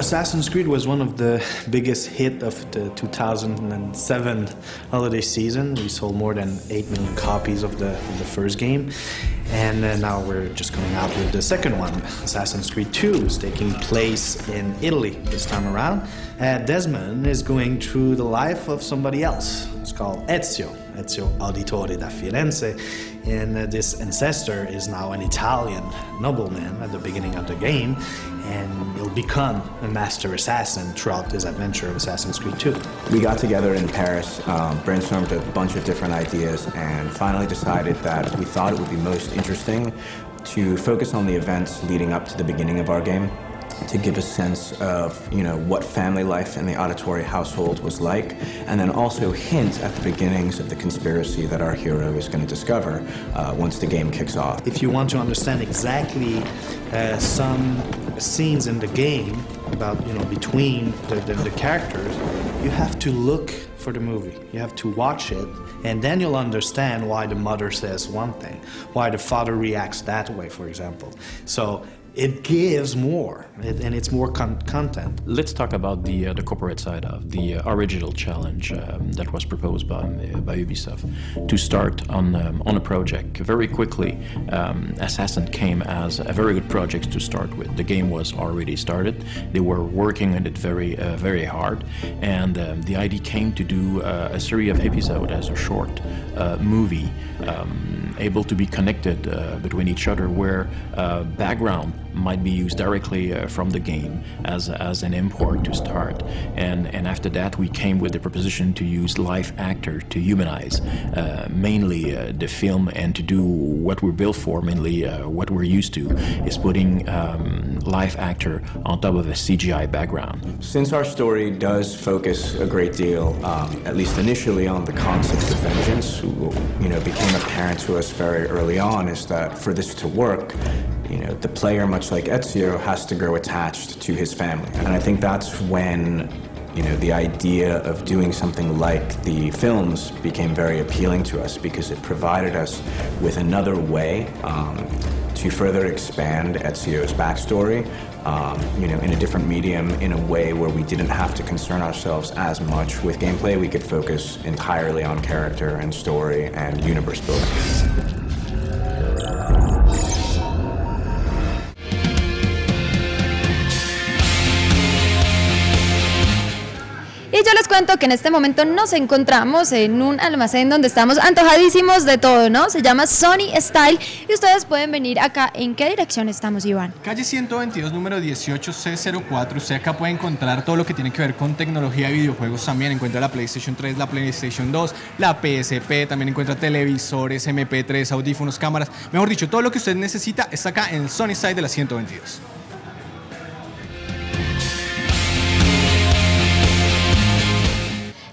Assassin's Creed was one of the biggest hit of the 2007 holiday season. We sold more than 8 million copies of the first game. And now we're just coming out with the second one. Assassin's Creed 2 is taking place in Italy this time around. Desmond is going through the life of somebody else. It's called Ezio Auditore da Firenze. And this ancestor is now an Italian nobleman at the beginning of the game, and he'll become a master assassin throughout his adventure of Assassin's Creed 2. We got together in Paris, brainstormed a bunch of different ideas, and finally decided that we thought it would be most interesting to focus on the events leading up to the beginning of our game, to give a sense of, what family life in the Auditore household was like, and then also hint at the beginnings of the conspiracy that our hero is going to discover once the game kicks off. If you want to understand exactly some scenes in the game about, between the characters, you have to look for the movie. You have to watch it, and then you'll understand why the mother says one thing, why the father reacts that way, for example. So it gives more, and it's more content. Let's talk about the corporate side of the original challenge that was proposed by Ubisoft to start on a project. Very quickly, Assassin came as a very good project to start with. The game was already started. They were working on it very hard, and the idea came to do a series of episodes as a short movie, able to be connected between each other, where background might be used directly from the game as an import to start, and after that we came with the proposition to use live actor to humanize mainly the film, and to do what we're built for. Mainly what we're used to is putting live actor on top of a CGI background. Since our story does focus a great deal, at least initially, on the concept of vengeance, became apparent to us very early on, is that for this to work, the player, much like Ezio, has to grow attached to his family. And I think that's when, the idea of doing something like the films became very appealing to us, because it provided us with another way to further expand Ezio's backstory, in a different medium, in a way where we didn't have to concern ourselves as much with gameplay. We could focus entirely on character and story and universe building. Y yo les cuento que en este momento nos encontramos en un almacén donde estamos antojadísimos de todo, ¿no? Se llama Sony Style y ustedes pueden venir acá. ¿En qué dirección estamos, Iván? Calle 122, número 18C04. Usted acá puede encontrar todo lo que tiene que ver con tecnología y videojuegos también. Encuentra la PlayStation 3, la PlayStation 2, la PSP, también encuentra televisores, MP3, audífonos, cámaras. Mejor dicho, todo lo que usted necesita está acá en Sony Style de la 122.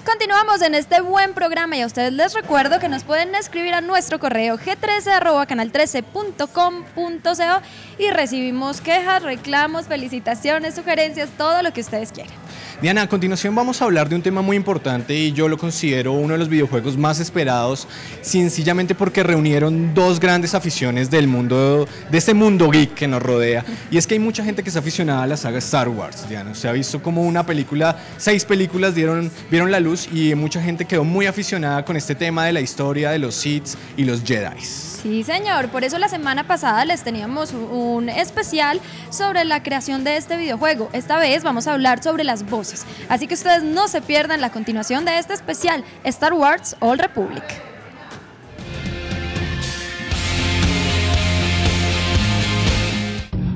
Continuamos en este buen programa y a ustedes les recuerdo que nos pueden escribir a nuestro correo g13@canal13.com.co y recibimos quejas, reclamos, felicitaciones, sugerencias, todo lo que ustedes quieran. Diana, a continuación vamos a hablar de un tema muy importante y yo lo considero uno de los videojuegos más esperados, sencillamente porque reunieron dos grandes aficiones del mundo, de este mundo geek que nos rodea. Y es que hay mucha gente que es aficionada a la saga Star Wars, Diana. Se ha visto como una película, 6 películas vieron la luz y mucha gente quedó muy aficionada con este tema de la historia de los Sith y los Jedi. Sí, señor, por eso la semana pasada les teníamos un especial sobre la creación de este videojuego. Esta vez vamos a hablar sobre las voces, así que ustedes no se pierdan la continuación de este especial, Star Wars Old Republic.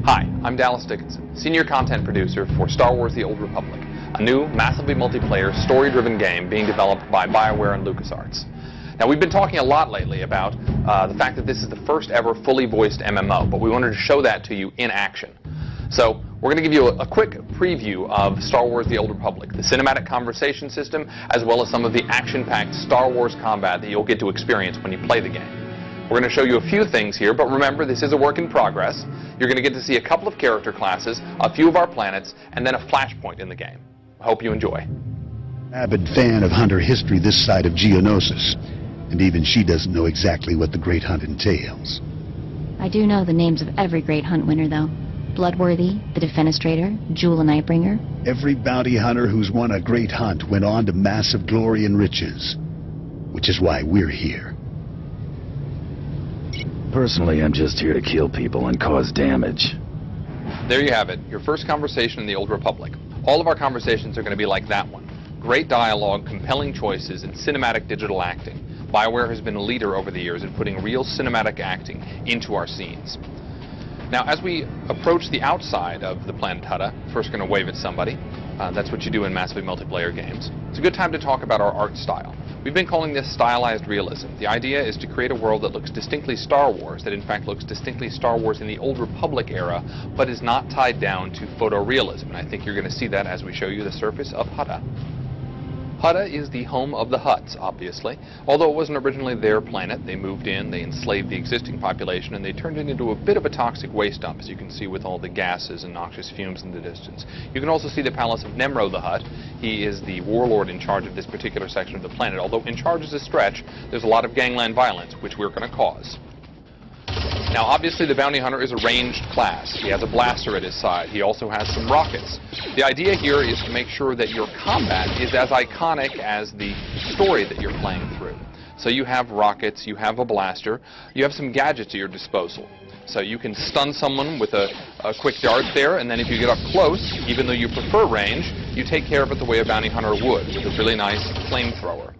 Hi, I'm Dallas Dickinson, Senior Content Producer for Star Wars The Old Republic, a new, massively multiplayer, story-driven game being developed by BioWare and LucasArts. Now, we've been talking a lot lately about the fact that this is the first ever fully voiced MMO, but we wanted to show that to you in action. So, we're going to give you a quick preview of Star Wars The Old Republic, the cinematic conversation system, as well as some of the action-packed Star Wars combat that you'll get to experience when you play the game. We're going to show you a few things here, but remember, this is a work in progress. You're going to get to see a couple of character classes, a few of our planets, and then a flashpoint in the game. I hope you enjoy. Avid fan of hunter history this side of Geonosis. And even she doesn't know exactly what the Great Hunt entails. I do know the names of every Great Hunt winner, though. Bloodworthy, the Defenestrator, Jewel and Nightbringer. Every bounty hunter who's won a great hunt went on to massive glory and riches, which is why we're here. Personally, I'm just here to kill people and cause damage. There you have it, your first conversation in the Old Republic. All of our conversations are going to be like that one. Great dialogue, compelling choices, and cinematic digital acting. BioWare has been a leader over the years in putting real cinematic acting into our scenes. Now, as we approach the outside of the planet Hutta, first going to wave at somebody. That's what you do in massively multiplayer games. It's a good time to talk about our art style. We've been calling this stylized realism. The idea is to create a world that looks distinctly Star Wars, that in fact looks distinctly Star Wars in the Old Republic era, but is not tied down to photorealism. And I think you're going to see that as we show you the surface of Hutta. Hutta is the home of the Hutts, obviously. Although it wasn't originally their planet, they moved in, they enslaved the existing population, and they turned it into a bit of a toxic waste dump, as you can see with all the gases and noxious fumes in the distance. You can also see the palace of Nemro the Hutt. He is the warlord in charge of this particular section of the planet. Although in charge is a stretch, there's a lot of gangland violence, which we're going to cause. Now, obviously, the bounty hunter is a ranged class. He has a blaster at his side. He also has some rockets. The idea here is to make sure that your combat is as iconic as the story that you're playing through. So you have rockets, you have a blaster, you have some gadgets at your disposal. So you can stun someone with a quick dart there, and then if you get up close, even though you prefer range, you take care of it the way a bounty hunter would, with a really nice flamethrower.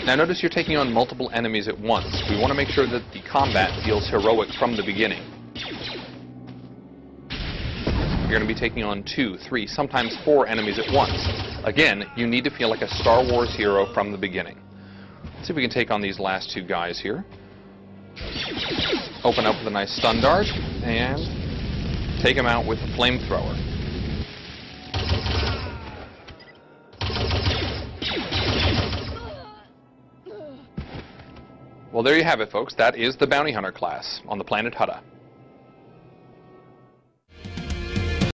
Now notice you're taking on multiple enemies at once. We want to make sure that the combat feels heroic from the beginning. You're going to be taking on 2, 3, sometimes 4 enemies at once. Again, you need to feel like a Star Wars hero from the beginning. Let's see if we can take on these last 2 guys here. Open up with a nice stun dart, and take him out with a flamethrower. Well, there you have it, folks. That is the Bounty Hunter class on the planet Hutta.